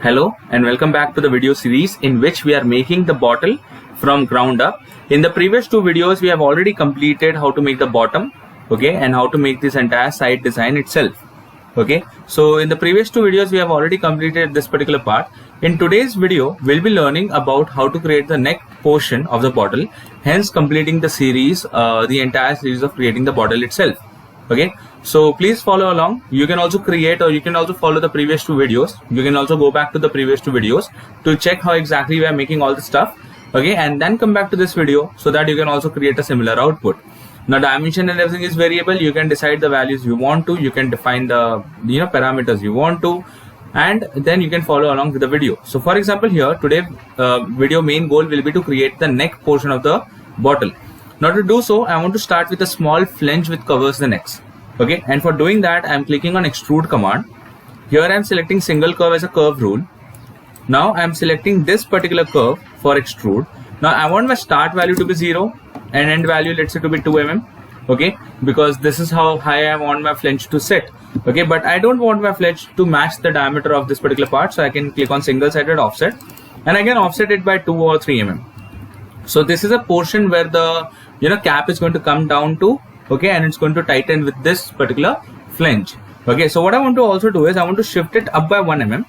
Hello and welcome back to the video series in which we are making the bottle from ground up. In the previous two videos we have already completed how to make the bottom, okay, and how to make this entire side design itself. Okay, so in the previous two videos we have already completed this particular part. In today's video we'll be learning about how to create the neck portion of the bottle, hence completing the series, the entire series of creating the bottle itself. Okay, so please follow along. You can also create, or you can also follow the previous two videos. You can also go back to the previous two videos to check how exactly we are making all the stuff, okay, and then come back to this video so that you can also create a similar output. Now dimension and everything is variable. You can decide the values you want to, you can define the parameters you want to, and then you can follow along with the video. So for example, here today video main goal will be to create the neck portion of the bottle. Now to do so, I want to start with a small flange which covers the necks. Okay, and for doing that I am clicking on extrude command. Here I am selecting single curve as a curve rule. Now I am selecting this particular curve for extrude. Now I want my start value to be 0 and end value, let's say, to be 2 mm. Okay, because this is how high I want my flange to sit. Okay, but I don't want my flange to match the diameter of this particular part, so I can click on single sided offset and I can offset it by 2 or 3 mm. So this is a portion where the cap is going to come down to, okay, and it's going to tighten with this particular flange. Okay, so what I want to also do is I want to shift it up by 1 mm.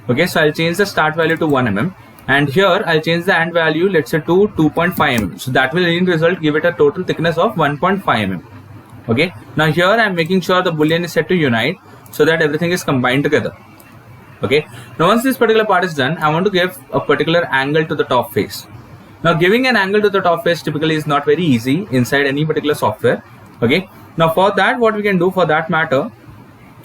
Okay, so I'll change the start value to 1 mm, and here I'll change the end value, let's say, to 2.5 mm. So that will in result give it a total thickness of 1.5 mm. Okay, now here I'm making sure the boolean is set to unite so that everything is combined together. Okay, now once this particular part is done, I want to give a particular angle to the top face. Now giving an angle to the top face typically is not very easy inside any particular software. Okay, now for that what we can do for that matter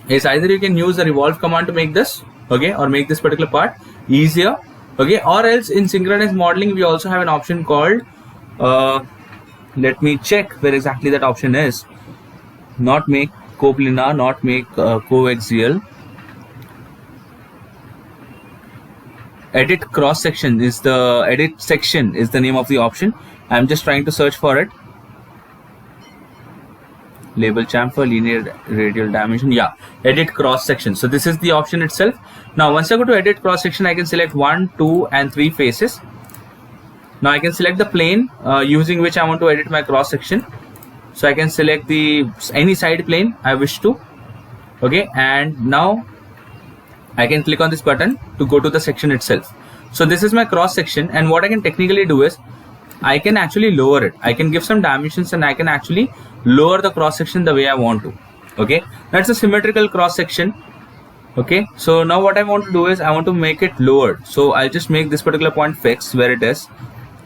is either you can use the revolve command to make this, okay, or make this particular part easier, okay, or else in synchronous modeling we also have an option called let me check where exactly that option is. Not make coplanar, not make coaxial. Edit cross section is the edit section is the name of the option. I'm just trying to search for it. Label chamfer, linear radial dimension. Yeah, edit cross section. So this is the option itself. Now once I go to edit cross section, I can select 1, 2 and 3 faces. Now I can select the plane using which I want to edit my cross section. So I can select any side plane I wish to. Okay, and now I can click on this button to go to the section itself. So this is my cross section, and what I can technically do is I can actually lower it. I can give some dimensions and I can actually lower the cross section the way I want to. Okay, that's a symmetrical cross section. Okay, so now what I want to do is I want to make it lowered. So I'll just make this particular point fixed where it is,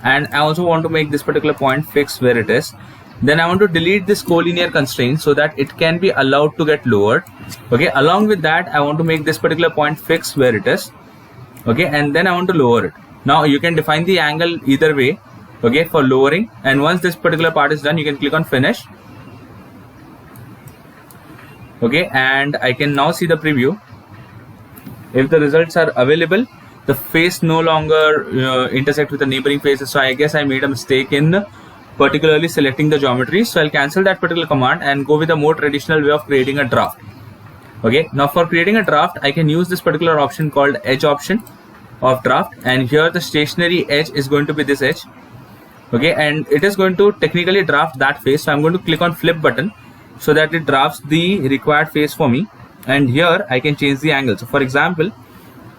and I also want to make this particular point fixed where it is. Then I want to delete this collinear constraint so that it can be allowed to get lowered. Okay, along with that I want to make this particular point fixed where it is. Okay, and then I want to lower it. Now you can define the angle either way, okay, for lowering, and once this particular part is done you can click on finish. Okay, and I can now see the preview. If the results are available, the face no longer intersect with the neighboring faces, so I guess I made a mistake in particularly selecting the geometry. So I'll cancel that particular command and go with a more traditional way of creating a draft. Okay, now for creating a draft I can use this particular option called edge option of draft, and here the stationary edge is going to be this edge. Okay, and it is going to technically draft that face. So I'm going to click on flip button so that it drafts the required face for me, and here I can change the angle. So for example,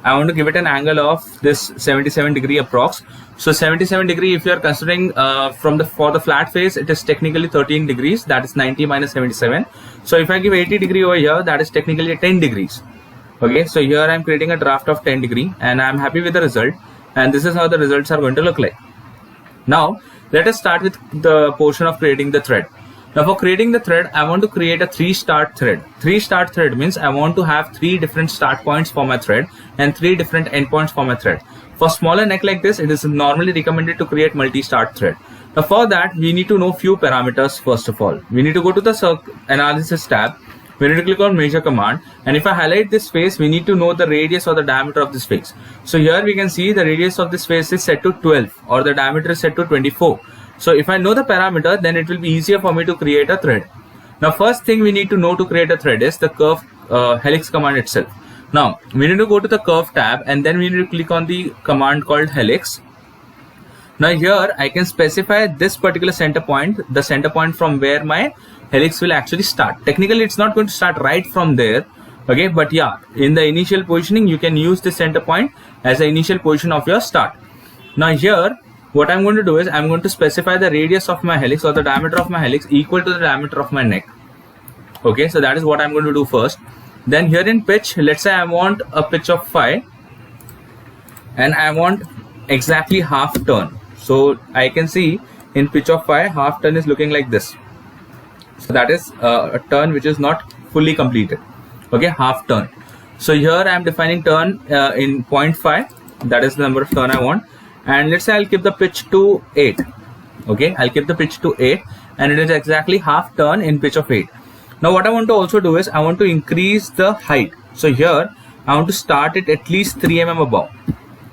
I want to give it an angle of this 77 degree approx. So 77 degree, if you are considering for the flat face, it is technically 13 degrees, that is 90 minus 77. So if I give 80 degree over here, that is technically 10 degrees. Okay, so here I am creating a draft of 10 degree and I am happy with the result, and this is how the results are going to look like. Now let us start with the portion of creating the thread. Now for creating the thread, I want to create a 3-start thread. 3-start thread means I want to have 3 different start points for my thread and 3 different endpoints for my thread. For smaller neck like this, it is normally recommended to create multi-start thread. Now for that, we need to know few parameters. First of all, we need to go to the analysis tab. We need to click on measure command, and if I highlight this face, we need to know the radius or the diameter of this face. So here we can see the radius of this face is set to 12 or the diameter is set to 24. So if I know the parameter, then it will be easier for me to create a thread. Now first thing we need to know to create a thread is the curve helix command itself. Now we need to go to the curve tab, and then we need to click on the command called Helix. Now here I can specify this particular center point, the center point from where my helix will actually start. Technically it's not going to start right from there, okay, but yeah, in the initial positioning you can use the center point as the initial position of your start. Now here what I'm going to do is I'm going to specify the radius of my helix, or the diameter of my helix, equal to the diameter of my neck. Okay, so that is what I'm going to do first. Then here in pitch, let's say I want a pitch of 5 and I want exactly half turn. So I can see in pitch of 5, half turn is looking like this. So that is a turn which is not fully completed. Okay, half turn. So here I am defining turn in 0.5. That is the number of turn I want. And let's say I'll keep the pitch to 8. Okay, I'll keep the pitch to 8, and it is exactly half turn in pitch of 8. Now what I want to also do is I want to increase the height. So here I want to start it at least 3 mm above.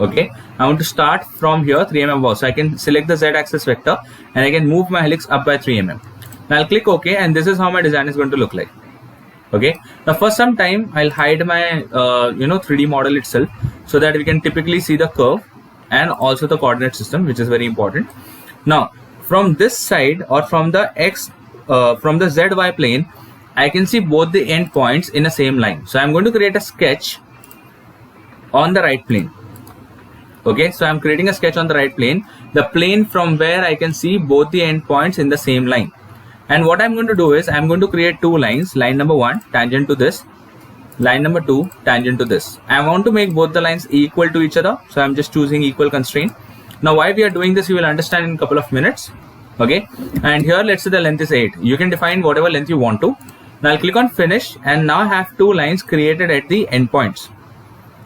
Okay, I want to start from here 3 mm above. So I can select the Z axis vector and I can move my helix up by 3 mm. Now I'll click OK, and this is how my design is going to look like. Okay, now for some time I'll hide my 3D model itself, so that we can typically see the curve and also the coordinate system, which is very important. Now from this side, or from the from the ZY plane, I can see both the end points in the same line. So I'm going to create a sketch on the right plane. Okay, so I'm creating a sketch on the right plane, the plane from where I can see both the end points in the same line. And what I'm going to do is I'm going to create 2 lines, line number 1 tangent to this, line number 2 tangent to this. I want to make both the lines equal to each other, so I'm just choosing equal constraint. Now why we are doing this you will understand in a couple of minutes. Okay, and here let's say the length is 8. You can define whatever length you want to. Now I'll click on finish, and now I have 2 lines created at the endpoints.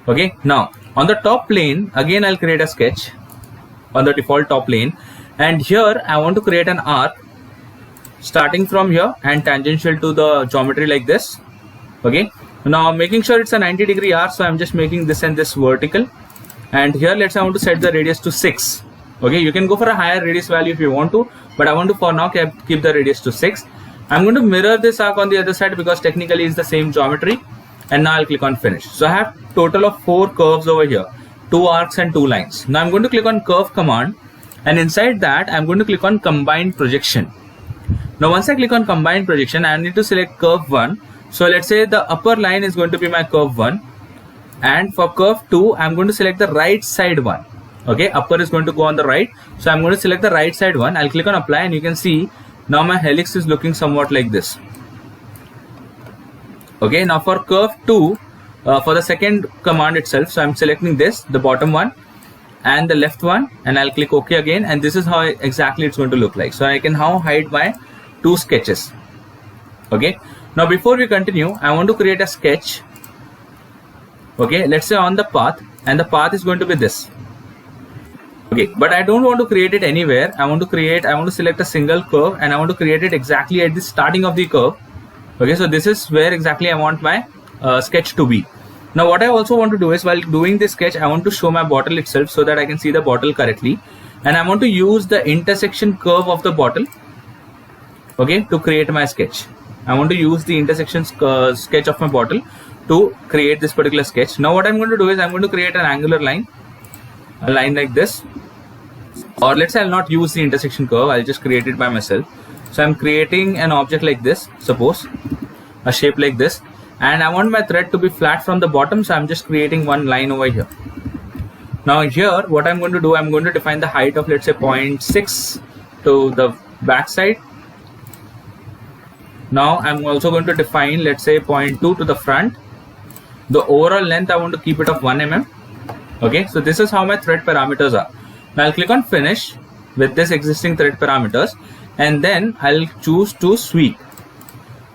Okay, now on the top plane again I'll create a sketch on the default top plane, and here I want to create an arc starting from here and tangential to the geometry like this. Okay, now making sure it's a 90-degree arc, so I'm just making this and this vertical, and here let's say I want to set the radius to 6. Okay, you can go for a higher radius value if you want to, but I want to for now keep the radius to 6. I'm going to mirror this arc on the other side because technically it's the same geometry, and now I'll click on finish. So I have total of 4 curves over here, 2 arcs and 2 lines. Now I'm going to click on curve command, and inside that I'm going to click on combine projection. Now once I click on combine projection, I need to select curve 1. So let's say the upper line is going to be my curve 1, and for curve 2 I'm going to select the right side one. Okay, upper is going to go on the right, so I'm going to select the right side one. I'll click on apply, and you can see now my helix is looking somewhat like this. Okay, now for curve 2, for the second command itself, so I'm selecting this, the bottom one and the left one, and I'll click OK again, and this is how exactly it's going to look like. So I can now hide my 2 sketches. Okay, now before we continue, I want to create a sketch. Okay, let's say on the path, and the path is going to be this. Okay, but I don't want to create it anywhere. I want to select a single curve, and I want to create it exactly at the starting of the curve. Okay, so this is where exactly I want my sketch to be. Now what I also want to do is, while doing this sketch, I want to show my bottle itself so that I can see the bottle correctly, and I want to use the intersection curve of the bottle, okay, to create my sketch. I want to use the intersection sketch of my bottle to create this particular sketch. Now what I'm going to do is I'm going to create an angular line, a line like this, or let's say I'll not use the intersection curve, I'll just create it by myself. So I'm creating an object like this, suppose a shape like this, and I want my thread to be flat from the bottom, so I'm just creating one line over here. Now here what I'm going to do, I'm going to define the height of, let's say, 0.6 to the back side. Now I'm also going to define, let's say, 0.2 to the front. The overall length I want to keep it of 1 mm. Okay, so this is how my thread parameters are. Now I'll click on finish with this existing thread parameters, and then I'll choose to sweep.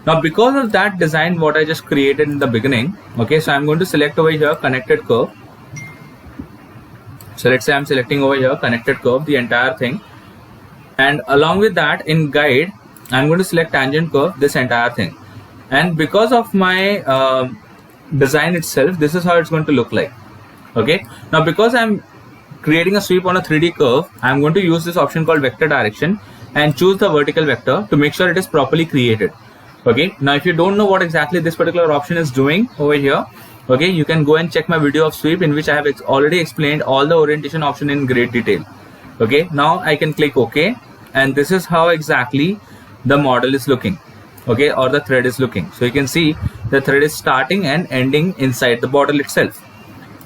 Now because of that design what I just created in the beginning, okay, so I'm going to select over here connected curve. So let's say I'm selecting over here connected curve, the entire thing, and along with that in guide I'm going to select tangent curve, this entire thing. And because of my design itself, this is how it's going to look like. Okay, now because I'm creating a sweep on a 3D curve, I'm going to use this option called vector direction and choose the vertical vector to make sure it is properly created. Okay, now if you don't know what exactly this particular option is doing over here, okay, you can go and check my video of sweep in which I have already explained all the orientation option in great detail. Okay, now I can click OK, and this is how exactly the model is looking, okay, or the thread is looking. So you can see the thread is starting and ending inside the bottle itself.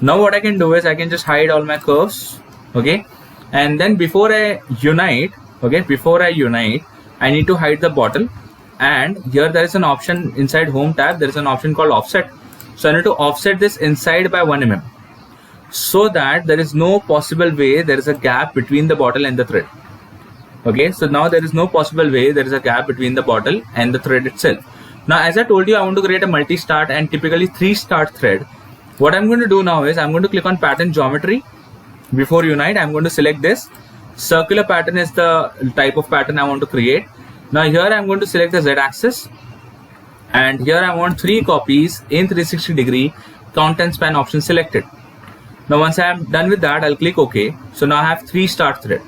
Now what I can do is I can just hide all my curves, okay, and then before I unite, I need to hide the bottle. And here there is an option inside home tab, there is an option called offset. So I need to offset this inside by 1 mm, so that there is no possible way there is a gap between the bottle and the thread. Okay, so now there is no possible way there is a gap between the bottle and the thread itself. Now as I told you, I want to create a multi-start and typically 3-start thread. What I'm going to do now is I'm going to click on pattern geometry. Before unite, I'm going to select this. Circular pattern is the type of pattern I want to create. Now here I'm going to select the Z axis, and here I want 3 copies in 360 degree, count and span option selected. Now once I am done with that, I'll click OK. So now I have 3-start thread.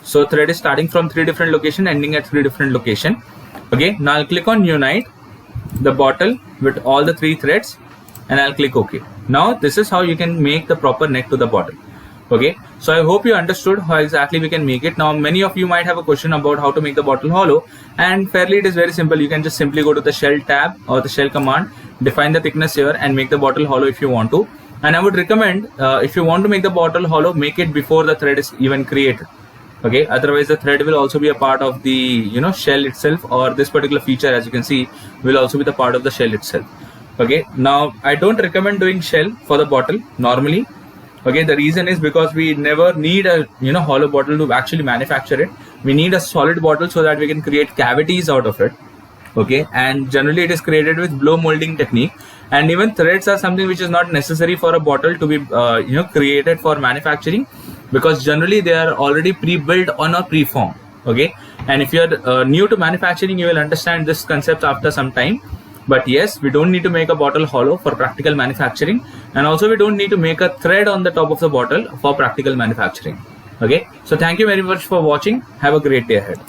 So thread is starting from 3 different locations, ending at 3 different locations. Okay, now I'll click on unite the bottle with all the 3 threads, and I'll click OK. Now this is how you can make the proper neck to the bottle. Okay, so I hope you understood how exactly we can make it. Now many of you might have a question about how to make the bottle hollow, and fairly it is very simple. You can just simply go to the shell tab or the shell command, define the thickness here and make the bottle hollow if you want to. And I would recommend if you want to make the bottle hollow, make it before the thread is even created. Okay, otherwise the thread will also be a part of the shell itself, or this particular feature, as you can see, will also be the part of the shell itself. Okay, now I don't recommend doing shell for the bottle normally. Okay, the reason is because we never need a hollow bottle to actually manufacture it. We need a solid bottle so that we can create cavities out of it. Okay, and generally it is created with blow molding technique, and even threads are something which is not necessary for a bottle to be created for manufacturing, because generally they are already pre-built on a pre-form. Okay, and if you are new to manufacturing, you will understand this concept after some time. But yes, we don't need to make a bottle hollow for practical manufacturing, and also we don't need to make a thread on the top of the bottle for practical manufacturing. Okay, so thank you very much for watching. Have a great day ahead.